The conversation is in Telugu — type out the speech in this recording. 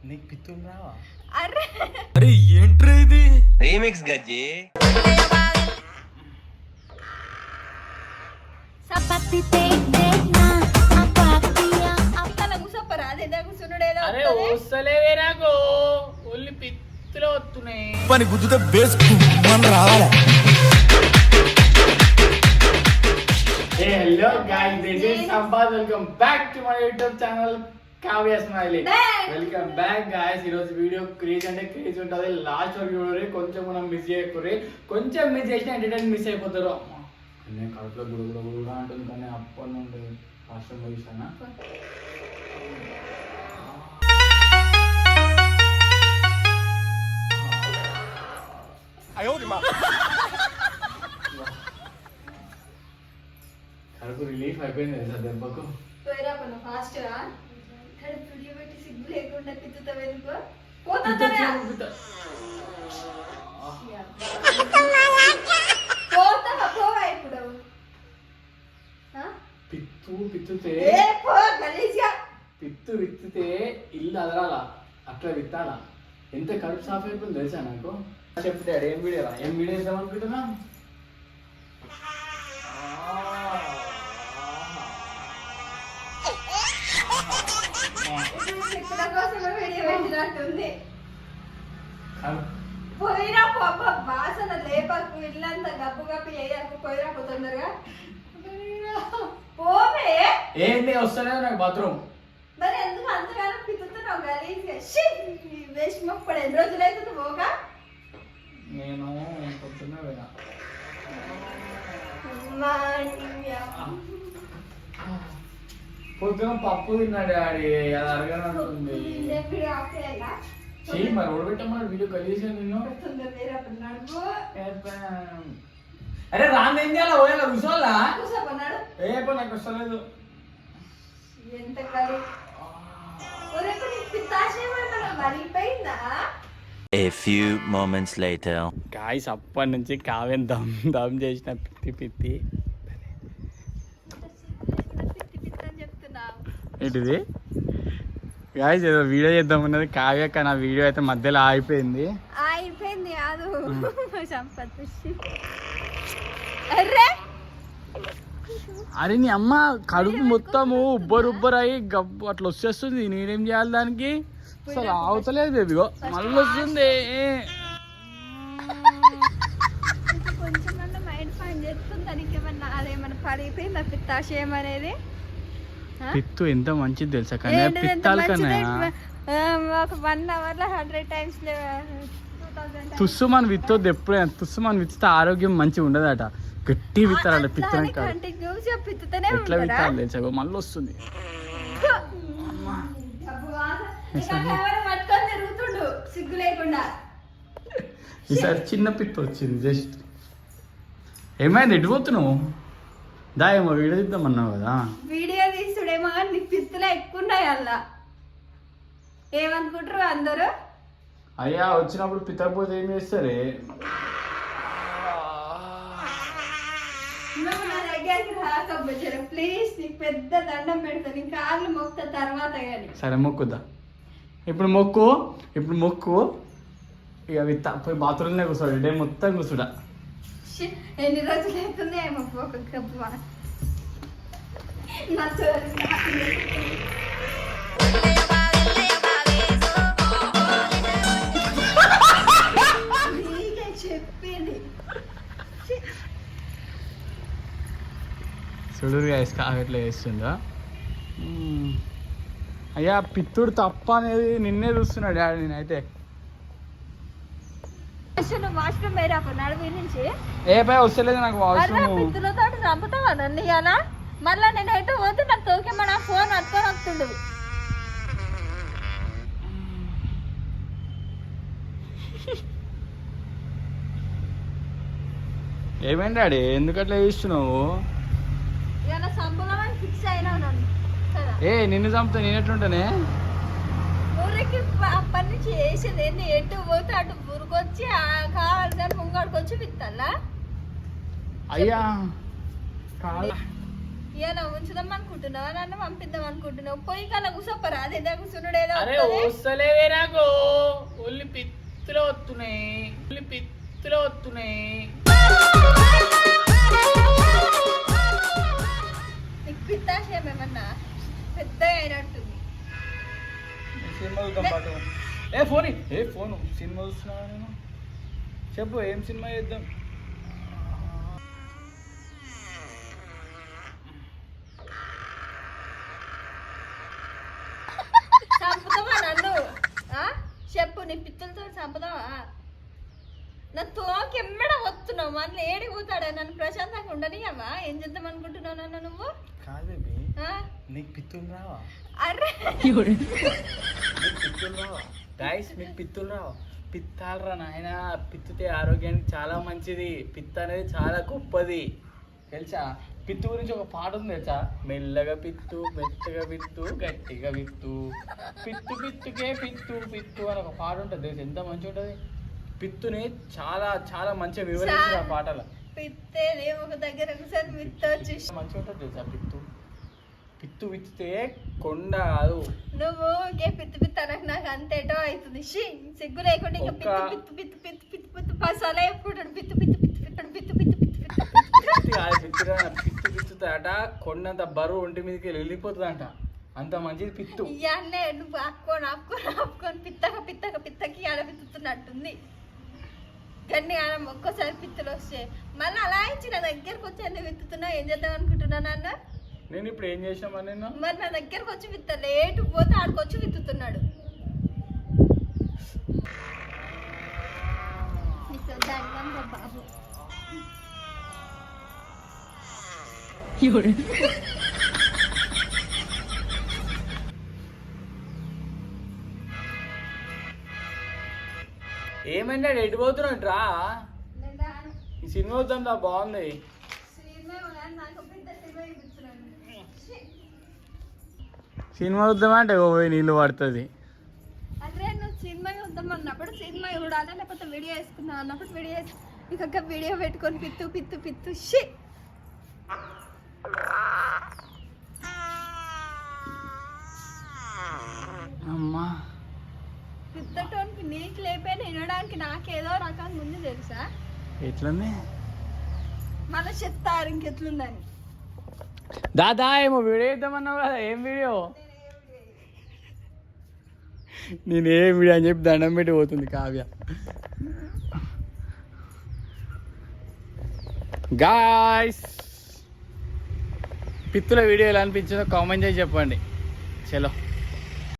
నీకు పిత్తులు రావా? అరే ఏంట్రా ఇది? రీమిక్స్ గజ్జి. అరే వస్తలేదే నాకు, ఒళ్ళు పిత్తులు వస్తున్నాయి. పని గుద్దుతే బేస్ రావాలి. Hello guys, this is Sampad. Welcome back to my YouTube channel Kavya smiley. Welcome back guys. ఈ రోజు వీడియో క్రేజ్ అంటే క్రేజ్ ఉంటుంది. లాస్ట్ వరకు చూడండి, కొంచెం మనం మిస్ చేయకూడదు. కొంచెం మిస్ చేసిన ఎంటర్టైన్ మిస్ అయిపోతారు. నేను కడుపులో గుడుగుడుగా అంటుంది, కానీ అప్పటి నుండి ఫస్ట్ ముగిస్తానా. కడుపు రిలీఫ్ అయిపోయింది కదా దెబ్బకు. పిత్తు విత్తితే ఇల్లు అదరాల, అట్లా విత్తాలా. ఎంత కడుపు సాఫ్ అయిపోయింది తెలుసా నాకు. చెప్తాడు ఏం వీడియో ఇద్దాం అనుకుంటున్నా. పోయిరా వాసన లేపకు, ఇల్లంతా గబ్బు గప్పి వేయకు. పోయిరా తొందరగా పోవే. ఏంటి వస్తలేదు నాకు బాత్రూమ్. మరి ఎందుకు అంతగానో పిత్తుతున్నావు గలీజ్గా? వేసినప్పుడు ఎన్ని రోజులు అవుతుంది పోగా? నేను పొద్దున్న పోయినా. పొద్దున పప్పు తిన్నాడు డాడీ, అది అరగనంటుంది. చెయ్యి మరి ఓడబెట్టమన్నాడు, వీడియో కలిసి నిన్ను. అరే రాంది ఏం చేయాలా? పోయాలా కూర్చోవాలా? ఏ పో నాకు వస్తలేదు. A few moments later. Guys, అప్పటి నుంచి కావ్యం దమ్ చేసిన పిత్తి ఏంటిది గాయ్స్. ఏదో వీడియో చేద్దాం ఉన్నది కావ్య, కానీ ఆ వీడియో అయితే మధ్యలో ఆగిపోయింది. కాదు అరే నీ అమ్మ కడుపు మొత్తము ఉబ్బరు గబ్బు అట్లా వచ్చేస్తుంది. నేనేం చేయాలి దానికి? అసలు అవతలేదు బేబీగో, మళ్ళీ వస్తుంది. కొంచెం మైండ్ పని చేస్తుంది దానికి. ఏమన్నా అదేమన్నా పడిపోయింది పిత్తాశయం అనేది. పిత్తు ఎంత మంచిది తెలుసా? కానీ పిత్తాల కన్నా ఒక 1 hour లో 100 times తుస్సు మన విత్తొద్దు ఎప్పుడైనా. తుస్సు మన విత్తితే ఆరోగ్యం మంచిగా ఉండదట. గట్టి విత్తాలి పిత్తనం కాదు. ఎట్లా విత్తాలి తెలుసా? మళ్ళీ వస్తుంది. సిగ్గు లేకుండా ఈసారి చిన్న పిత్త వచ్చింది జస్ట్. ఏమైంది? ఎటు పోతున్నావు? దాయేమో వీడియో తీద్దామన్నావు కదా. వీడియో తీసుడేమో కానీ నీ పిత్తులు ఎక్కువ ఉన్నాయి అలా. ఏమనుకుంటారు అందరూ? అయ్యా వచ్చినప్పుడు పిత్తకపోతే ఏం చేస్తారే? నువ్వు నా దగ్గరికి రాకపోతే ప్లీజ్, నీకు పెద్ద దండం పెడతా. నీ కాళ్ళు మొక్త తర్వాత కానీ. సరే మొక్కుదా. ఇప్పుడు మొక్కు ఇక పోయి బాత్రూంలో కూర్చోడు. డే మొత్తం కూర్చుడా. ఎన్ని రోజులు అవుతుంది ఏమో ఒక కప్పు చెప్పింది. చూడుగా ఎట్లా వేస్తుందా. అయ్యా పిత్తుడు తప్ప అనేది నిన్నే చూస్తున్నాడు డాడీ. నేనైతే వాష్రూమ్ వేరాకు నడువి నుంచి ఏ పై వస్తలేదు నాకు వాష్రూమ్. పిత్తులతో చంపుతావా నన్ను ఇవాళ? మళ్ళా నేను ఎటు పోతే నాకు తోకేమో ఫోన్ అట్టుకొని వస్తుండు. ఏమైంది డాడీ, ఎందుకు అట్లా చేస్తున్నావు? ఇవాళ సంబులమని ఫిక్స్ అయినావు నన్ను. నిన్ను చంపుతా నేను ఎట్లుంటానే? ఊరికి అప్పటి నుంచి వేసేది ఏంటి? ఎటు పోతే అటు ఊరికొచ్చి కావాలి కానీ ముంగడికి వచ్చి విత్తాలా? అయ్యా కాదు, ఇలా ఉంచుదాం అనుకుంటున్నావా, నన్ను పంపిద్దాం అనుకుంటున్నావు? పోయి కల్లా కూర్చోపరా, అదే కూర్చున్నాడు అరే ఏదో వస్తలేవే నాకు, ఒళ్ళు పిత్తులో వస్తున్నాయి, ఒళ్ళు పిత్తులో వస్తున్నాయి. నీకు పిత్తాశయం ఏమన్నా పెద్దగా అయినట్టుంది. సినిమా చూద్దాం పాటు. ఫోను సినిమా చూస్తున్నావా నేను? చెప్పు ఏం సినిమా చేద్దాం? చంపుతావా నన్ను? చెప్పు, నీ పిత్తులతో చంపుతావా? నా తోకెమ్మడ వస్తున్నావు, మళ్ళీ ఏడికి పోతాడా? నన్ను ప్రశాంతంగా ఉండనియమ్మా? ఏం చేద్దాం అనుకుంటున్నావు నన్ను నువ్వు? కాదు బేబీ, నీకు పిత్తులు రావా? అరే పిత్తులు రావా గైస్? మీకు పిత్తులు రావా? పిత్తాలరా నాయన, పిత్తుతే ఆరోగ్యానికి చాలా మంచిది. పిత్త అనేది చాలా గొప్పది తెలుసా? పిత్తు గురించి ఒక పాట ఉంది తెలుసా? మెల్లగా పిత్తు, మెత్తగా పిత్తు, గట్టిగా పిత్తు, పిత్తు పిత్తుకే పిత్తు పిత్తు అని ఒక పాట ఉంటుంది తెలుసు? ఎంత మంచిగా ఉంటుంది. పిత్తుని చాలా చాలా మంచిగా వివరించారు ఆ పాటలో. పిత్తే ఒక దగ్గర ఒకసారి పిత్త వచ్చేసి మంచిగా ఉంటుంది తెలుసా? పిత్తు విత్తితే కొండ కాదు. నువ్వు ఇంకే పిత్తు పిత్తు అనకు, నాకు అంతేటో అవుతుంది. సిగ్గు లేకుండా ఇంకా పిత్తు పిత్తు పిత్తు పిత్తు పిత్తు పిత్తు పసాలే చెప్పుకుంటాడు. పిత్తు పిత్తు పిత్తు పిత్తు పిత్తు పిత్తు పిత్తు పిత్తుతాట, కొండంత బరువు ఒంటి మీదకి వెళ్ళిపోతుంది అంట. అంత మంచిది పిత్తు. ఇవన్నీ నువ్వు ఆపుకొని పిత్తకి ఆడ పిత్తుతున్నట్టుంది. కానీ ఆడ ఒక్కోసారి పిత్తులు వస్తాయి, మళ్ళీ అలా ఇచ్చి నా దగ్గరకు వచ్చి అన్ని విత్తుతున్నా. ఏం చేద్దాం అనుకుంటున్నా నాన్న? నేను ఇప్పుడు ఏం చేసామని నేను? మరి నా దగ్గరకు వచ్చి విత్త లేటు పోతే ఆడికొచ్చి విత్తుతున్నాడు. బాబు ఏమైనా ఎటు పోతున్నాడు రా? ఈ సినిమా వద్దాం రా, బాగుంది. సినిమా వద్దామంటే పోయి నీళ్ళు పడుతుంది. అదే నువ్వు సినిమా చూద్దాం అన్నప్పుడు సినిమా చూడాలి, లేకపోతే వీడియో వేసుకుందాం అన్నప్పుడు వీడియో ఇంకొక వీడియో పెట్టుకొని పిత్తు పిత్తు పిత్తు అమ్మా పిత్తటోనికి నీకు లేపైనా వినడానికి నాకేదో రకం ముందు తెలుసా? ఎట్లుంది మళ్ళీ చెప్తారు ఇంకెట్లుందని. దాదా ఏమో వీడియో ఇద్దామన్నావు కదా, ఏం వీడియో? నేను ఏ వీడియో అని చెప్పి దండం పెట్టి పోతుంది కావ్య. గాయ్స్, పిత్తుల వీడియో ఎలా అనిపించిందో కామెంట్ చేసి చెప్పండి. చలో.